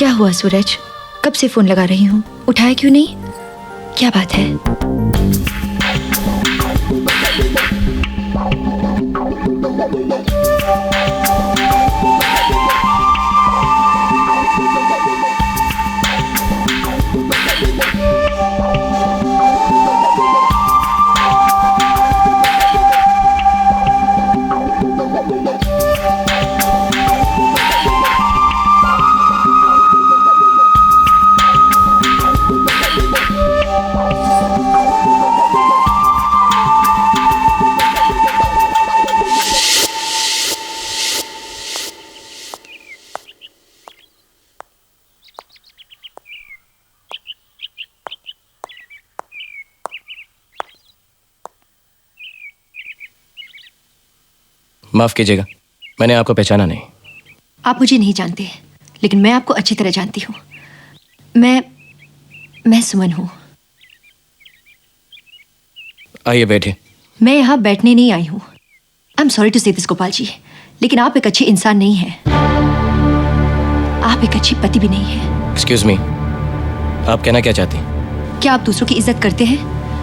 क्या हुआ सूरज? कब से फोन लगा रही हूँ, उठाया क्यों नहीं? क्या बात है? माफ कीजिएगा, मैंने आपको पहचाना नहीं। आप मुझे नहीं जानते, लेकिन मैं आपको अच्छी तरह जानती हूँ। मैं सुमन हूँ। आइए बैठिए। मैं यहाँ बैठने नहीं आई हूँ। आई एम सॉरी टू से दिस गोपाल जी, लेकिन आप एक अच्छे इंसान नहीं हैं। आप एक अच्छी पति भी नहीं हैं। एक्सक्यूज मी, आप कहना क्या चाहती हैं? क्या आप दूसरों की इज्जत करते हैं?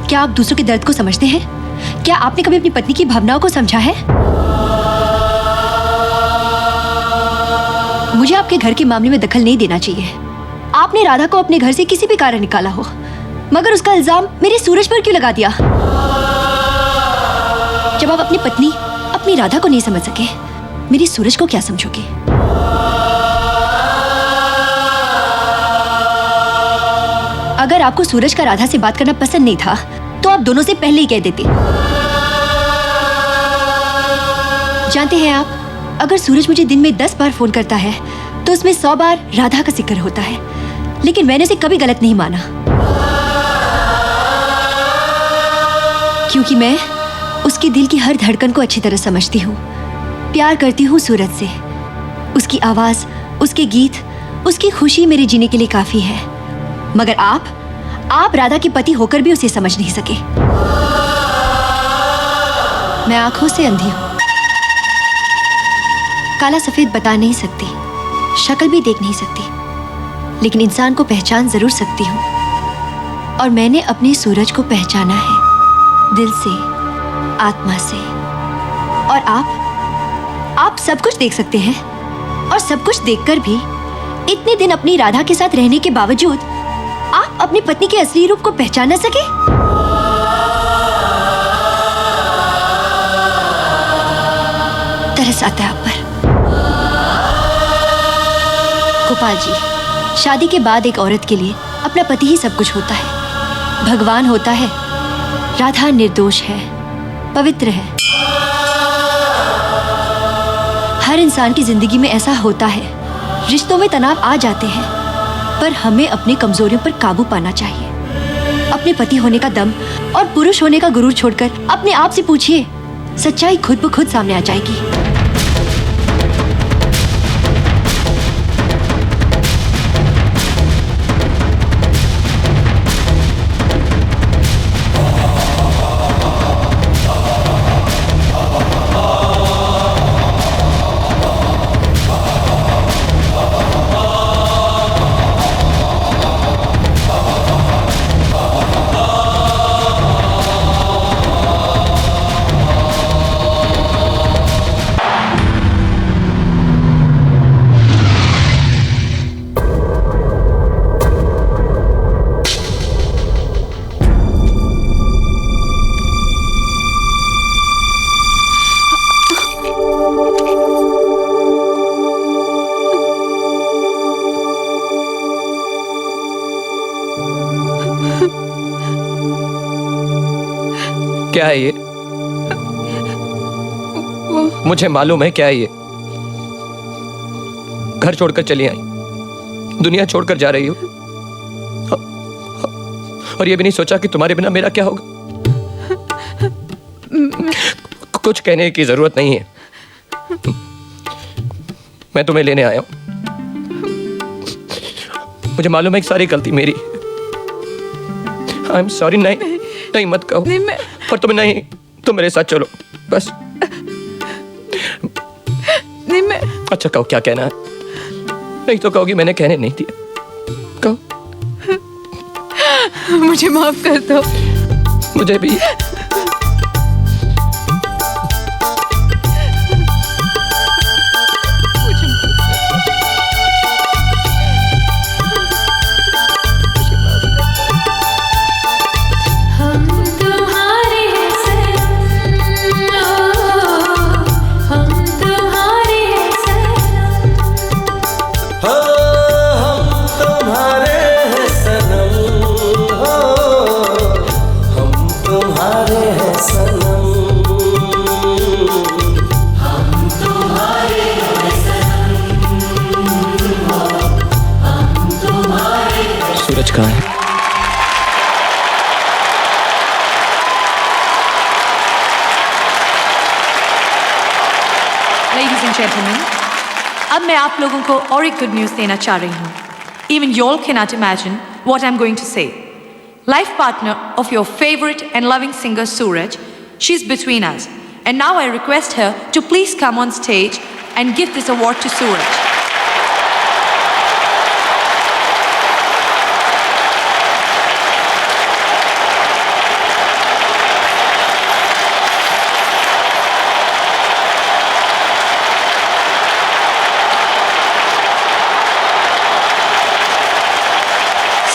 क्या आप दूसरों के दर्द को समझते हैं? क्या आपने कभी अपनी पत्नी की भावनाओं को समझा है? मुझे आपके घर के मामले में दखल नहीं देना चाहिए। आपने राधा को अपने घर से किसी भी कारण निकाला हो, मगर उसका इल्जाम मेरे सूरज पर क्यों लगा दिया? जब आप अपनी पत्नी, अपनी राधा को नहीं समझ सके, मेरी सूरज को क्या समझोगे? अगर आपको सूरज का राधा से बात करना पसंद नहीं था, तो आप दोनों से पहले ही कह देते। जानते हैं आप, अगर सूरज मुझे दिन में 10 बार फोन करता है, तो उसमें 100 बार राधा का जिक्र होता है, लेकिन मैंने उसे कभी गलत नहीं माना, क्योंकि मैं उसके दिल की हर धड़कन को अच्छी तरह समझती हूँ। प्यार करती हूँ सूरज से। उसकी आवाज, उसके गीत, उसकी खुशी मेरे जीने के लिए काफी है। मगर आप राधा के पति होकर भी उसे समझ नहीं सके। मैं आंखों से अंधी हूँ, काला सफेद बता नहीं सकती, शक्ल भी देख नहीं सकती, लेकिन इंसान को पहचान जरूर सकती हूँ। और मैंने अपने सूरज को पहचाना है, दिल से, आत्मा से। और आप सब कुछ देख सकते हैं, और सब कुछ देखकर भी इतने दिन अपनी राधा के साथ रहने के बावजूद आप अपनी पत्नी के असली रूप को पहचान न सके। तरस आता है आप पर गोपाल जी। शादी के बाद एक औरत के लिए अपना पति ही सब कुछ होता है, भगवान होता है। राधा निर्दोष है, पवित्र है। हर इंसान की जिंदगी में ऐसा होता है, रिश्तों में तनाव आ जाते हैं, पर हमें अपनी कमजोरियों पर काबू पाना चाहिए। अपने पति होने का दम और पुरुष होने का गुरूर छोड़कर अपने आप से पूछिए, सच्चाई खुद ब खुद सामने आ जाएगी। क्या है ये? मुझे मालूम है क्या है ये। घर छोड़कर चली आई, दुनिया छोड़कर जा रही हो, और ये भी नहीं सोचा कि तुम्हारे बिना मेरा क्या होगा। कुछ कहने की जरूरत नहीं है, मैं तुम्हें लेने आया हूं। मुझे मालूम है कि सारी गलती मेरी। I am sorry. नहीं मत कहो। नहीं, मैं... पर तुम मेरे साथ चलो बस। नहीं, मैं... अच्छा कहो, क्या कहना है? नहीं तो कहोगी मैंने कहने नहीं दिया। कहो। मुझे माफ कर दो। मुझे भी। सूरज कहाँ है? Ladies and gentlemen, अब मैं आप लोगों को और एक गुड न्यूज़ देना चाह रही हूँ। Even y'all cannot imagine what I'm going to say. Life partner of your favorite and loving singer Suraj, she's between us. And now I request her to please come on stage and give this award to Suraj.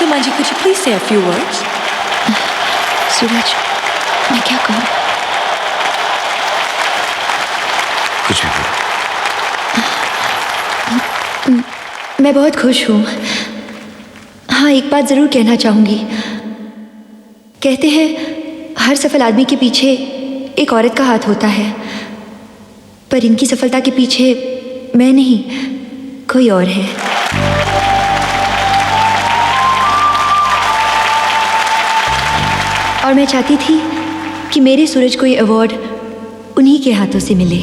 Sumanji, could you please say a few words? सूरज, मैं क्या कहूँ? कुछ भी बोलो। मैं बहुत खुश हूँ। हाँ, एक बात ज़रूर कहना चाहूँगी। कहते हैं हर सफल आदमी के पीछे एक औरत का हाथ होता है, पर इनकी सफलता के पीछे मैं नहीं, कोई और है। और मैं चाहती थी कि मेरे सूरज को ये अवार्ड उन्हीं के हाथों से मिले।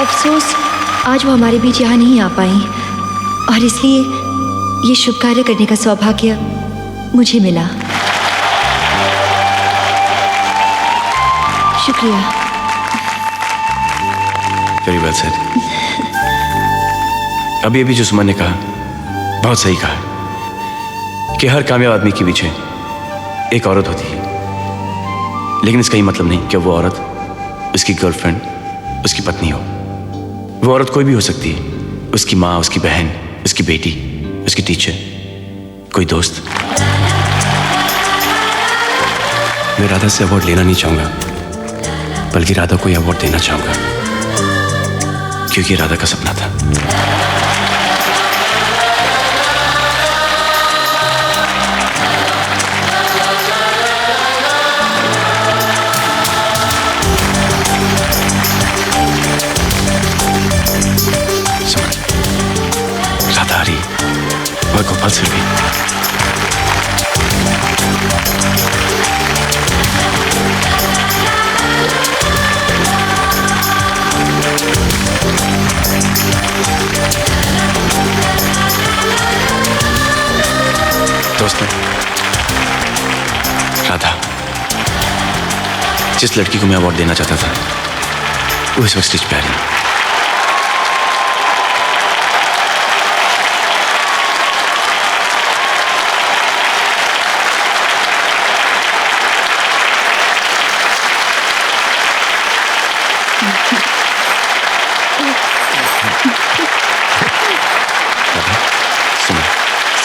अफसोस आज वो हमारे बीच यहाँ नहीं आ पाई, और इसलिए ये शुभ कार्य करने का सौभाग्य मुझे मिला। शुक्रिया। Very well said. अभी जो सुमन ने कहा बहुत सही कहा कि हर कामयाब आदमी के पीछे एक औरत होती है, लेकिन इसका ये मतलब नहीं कि वो औरत उसकी गर्लफ्रेंड, उसकी पत्नी हो। वो औरत कोई भी हो सकती है, उसकी माँ, उसकी बहन, उसकी बेटी, उसकी टीचर, कोई दोस्त। मैं राधा से अवार्ड लेना नहीं चाहूंगा, बल्कि राधा को यह अवार्ड देना चाहूंगा, क्योंकि राधा का सपना था। राधारी और गोपाल सर भी। दोस्त राधा, जिस लड़की को मैं अवार्ड देना चाहता था वो इस वक्त स्टेज पे आ रही है।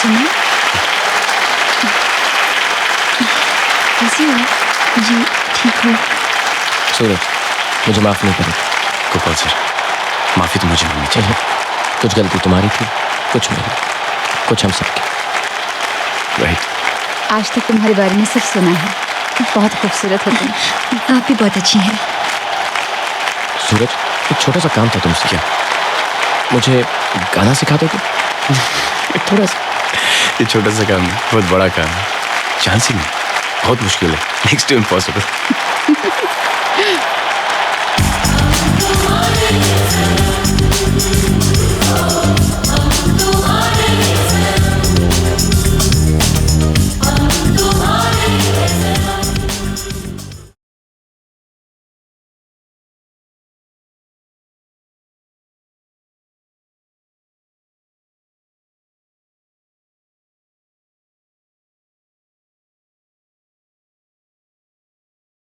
सुनो, कैसी हो? जी ठीक हूँ। सूरज, मुझे माफ़ नहीं करें। गोपाल सर, माफ़ी तो मुझे मिलनी चाहिए। कुछ गलती तुम्हारी थी, कुछ मेरी, कुछ हम सबकी। राइट। आज तक तुम्हारे बारे में सब सुना है, बहुत खूबसूरत हो तुम। आप भी बहुत अच्छी हैं। सूरज, एक छोटा सा काम था तुमसे। क्या? मुझे गाना सिखा दोगे? थोड़ा सा। ये छोटा सा काम है, बहुत बड़ा काम है। चांस ही नहीं, बहुत मुश्किल है, नेक्स्ट टू इम्पॉसिबल।